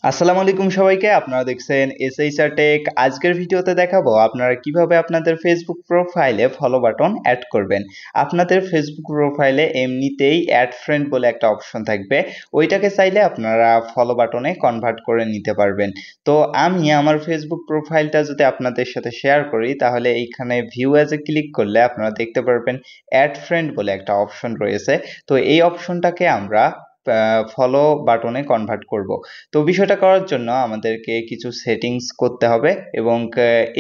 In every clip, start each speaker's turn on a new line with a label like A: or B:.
A: আসসালামু আলাইকুম সবাইকে। আপনারা দেখছেন এসএইচআর টেক। আজকের ভিডিওতে দেখাবো আপনারা কিভাবে আপনাদের ফেসবুক প্রোফাইলে ফলো বাটন অ্যাড করবেন। আপনাদের ফেসবুক প্রোফাইলে এমনিতেই অ্যাড ফ্রেন্ড বলে একটা অপশন থাকবে, ওইটাকে চাইলে আপনারা ফলো বাটনে কনভার্ট করে নিতে পারবেন। তো আমি আমার ফেসবুক প্রোফাইলটা যদি আপনাদের সাথে শেয়ার করি, তাহলে এইখানে ভিউ অ্যাজে ক্লিক করলে আপনারা দেখতে পারবেন অ্যাড ফ্রেন্ড বলে একটা অপশন রয়েছে। তো এই অপশনটাকে আমরা ফলো বাটনে কনভার্ট করব। তো বিষয়টা করার জন্য আমাদেরকে কিছু সেটিংস করতে হবে এবং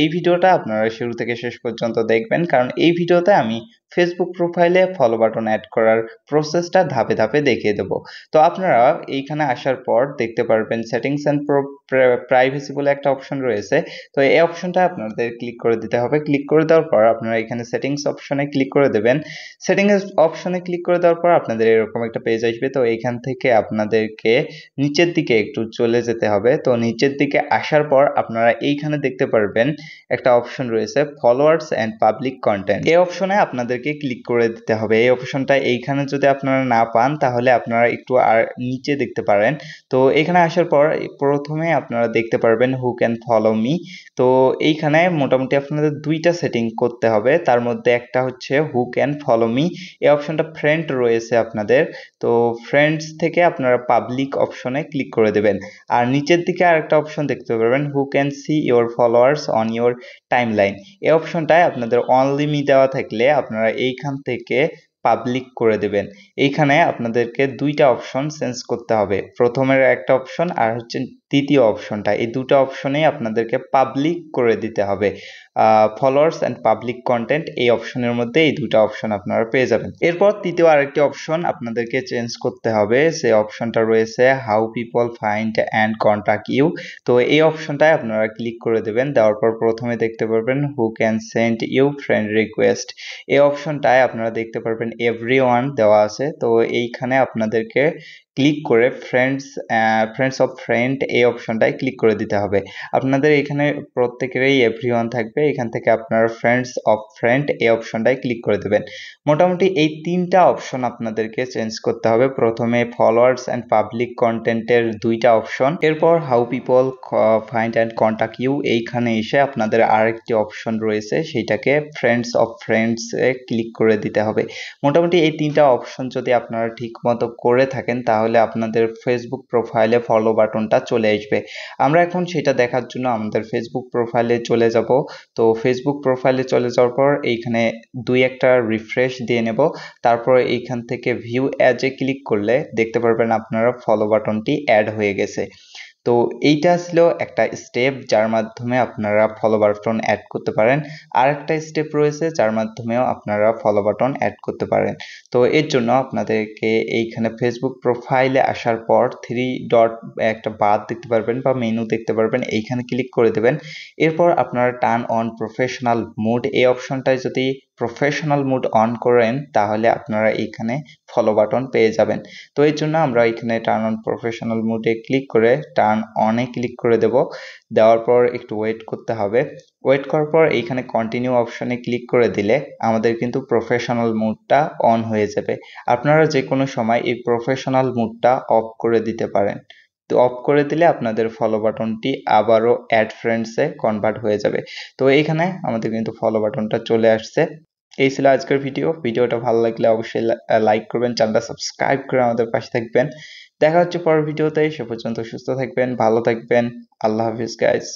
A: এই ভিডিওটা আপনারা শুরু থেকে শেষ পর্যন্ত দেখবেন, কারণ এই ভিডিওতে আমি ফেসবুক প্রোফাইলে ফলো বাটন অ্যাড করার প্রসেসটা ধাপে ধাপে দেখিয়ে দেব। তো আপনারা এইখানে আসার পর দেখতে পারবেন সেটিংস অ্যান্ড প্রাইভেসি বলে একটা অপশন রয়েছে। তো এই অপশনটা আপনাদের ক্লিক করে দিতে হবে। ক্লিক করে দেওয়ার পর আপনারা এখানে সেটিংস অপশনে ক্লিক করে দেবেন। সেটিংস অপশনে ক্লিক করে দেওয়ার পর আপনাদের এরকম একটা পেজ আসবে। তো এইখান থেকে আপনাদেরকে নিচের দিকে একটু চলে যেতে হবে। তো নিচের দিকে আসার পর আপনারা এইখানে দেখতে পারবেন একটা অপশন রয়েছে ফলোয়ার্স এন্ড পাবলিক কন্টেন্ট। এই অপশনে আপনাদেরকে ক্লিক করে দিতে হবে। এই অপশনটা এইখানে যদি আপনারা না পান, তাহলে আপনারা একটু আর নিচে দেখতে পারেন। তো এখানে আসার পর প্রথমে আপনারা দেখতে পারবেন হু ক্যান ফলো মি। তো এইখানে মোটামুটি আপনাদের দুইটা সেটিং করতে হবে। তার মধ্যে একটা হচ্ছে হু ক্যান ফলো মি, এই অপশনটা ফ্রেন্ড রয়েছে আপনাদের। তো ফ্রেন্ডস থেকে আপনারা পাবলিক অপশনে ক্লিক করে দেবেন। আর নিচের দিকে আরেকটা অপশন দেখতে পারবেন who can see your followers on your timeline. এই অপশনটায় আপনাদের অনলি মি দেওয়া থাকলে আপনারা এইখান থেকে পাবলিক করে দেবেন। এইখানে আপনাদেরকে দুইটা অপশন চেঞ্জ করতে হবে, প্রথমের একটা অপশন আর হচ্ছে দ্বিতীয় অপশনটা, এই দুটো অপশনেই আপনাদেরকে পাবলিক করে দিতে হবে। ফলোয়ার্স অ্যান্ড পাবলিক কন্টেন্ট এই অপশনের মধ্যে এই দুটো অপশন আপনারা পেয়ে যাবেন। এরপর তৃতীয় আরেকটি অপশন আপনাদেরকে চেঞ্জ করতে হবে, যে অপশনটা রয়েছে how people find and contact you. তো এই অপশনটায় আপনারা ক্লিক করে দেবেন। দেওয়ার পর প্রথমে দেখতে পারবেন who can send you friend request. এই অপশনটায় আপনারা দেখতে পারবেন এভরিওয়ান দেওয়া আছে। তো এইখানে আপনাদেরকে ক্লিক করে ফ্রেন্ডস অফ ফ্রেন্ড এই অপশনটায় ক্লিক করে দিতে হবে। আপনাদের এখানে প্রত্যেকেরই এভরিওয়ান থাকবে, এখান থেকে আপনারা ফ্রেন্ডস অফ ফ্রেন্ড এই অপশনটায় ক্লিক করে দেবেন। মোটামুটি এই তিনটা অপশন আপনাদেরকে চেঞ্জ করতে হবে। প্রথমে ফলোয়ার্স অ্যান্ড পাবলিক কন্টেন্টের দুইটা অপশন, এরপর how people find and contact you এইখানে এসে আপনাদের আরেকটি অপশন রয়েছে, সেইটাকে ফ্রেন্ডস অফ ফ্রেন্ডস এ ক্লিক করে দিতে হবে। মোটামুটি এই তিনটা অপশন যদি আপনারা ঠিক মতো করে থাকেন, তাহলে আপনাদের ফেসবুক প্রোফাইলে ফলো বাটনটা চলে আসবে। আমরা এখন সেটা দেখার জন্য আমাদের ফেসবুক প্রোফাইলে চলে যাব। তো ফেসবুক প্রোফাইলে চলে যাওয়ার পর এইখানে দুই একটা রিফ্রেশ দিয়ে নেব। তারপর এইখান থেকে ভিউ অ্যাজে ক্লিক করলে দেখতে পারবেন আপনারা ফলো বাটনটি অ্যাড হয়ে গেছে। তো এইটা ছিল একটা স্টেপ যার মাধ্যমে আপনারা ফলো বাটন অ্যাড করতে পারেন। আরেকটা স্টেপ রয়েছে যার মাধ্যমেও আপনারা ফলো বাটন অ্যাড করতে পারেন। তো এর জন্য আপনাদেরকে এইখানে ফেসবুক প্রোফাইলে আসার পর থ্রি ডট একটা বার দেখতে পারবেন বা মেনু দেখতে পারবেন, এইখানে ক্লিক করে দেবেন। এরপর আপনারা টার্ন অন প্রফেশনাল মুড এই অপশনটায় যদি প্রফেশনাল মুড অন করেন, তাহলে আপনারা এইখানে ফলো বাটন পেয়ে যাবেন। তো এর জন্য আমরা এখানে টার্ন অন প্রফেশনাল মুডে ক্লিক করে টার্ন অনে ক্লিক করে দেব। দেওয়ার পর একটু ওয়েট করতে হবে। ওয়েট করার পর এইখানে কন্টিনিউ অপশনে ক্লিক করে দিলে আমাদের কিন্তু প্রফেশনাল মুডটা অন হয়ে যাবে। আপনারা যে কোনো সময় এই প্রফেশনাল মুডটা অফ করে দিতে পারেন। তো অফ করে দিলে আপনাদের ফলো বাটনটি আবারও অ্যাড ফ্রেন্ডসে কনভার্ট হয়ে যাবে। তো এইখানে আমাদের কিন্তু ফলো বাটনটা চলে আসছে। এই ছিল আজকের ভিডিওটা ভালো লাগলে অবশ্যই লাইক করবেন, চ্যানেলটা সাবস্ক্রাইব করে আমাদের পাশে থাকবেন। দেখা হচ্ছে পরের ভিডিওতে। সে পর্যন্ত সুস্থ থাকবেন, ভালো থাকবেন। আল্লাহ হাফিজ গাইস।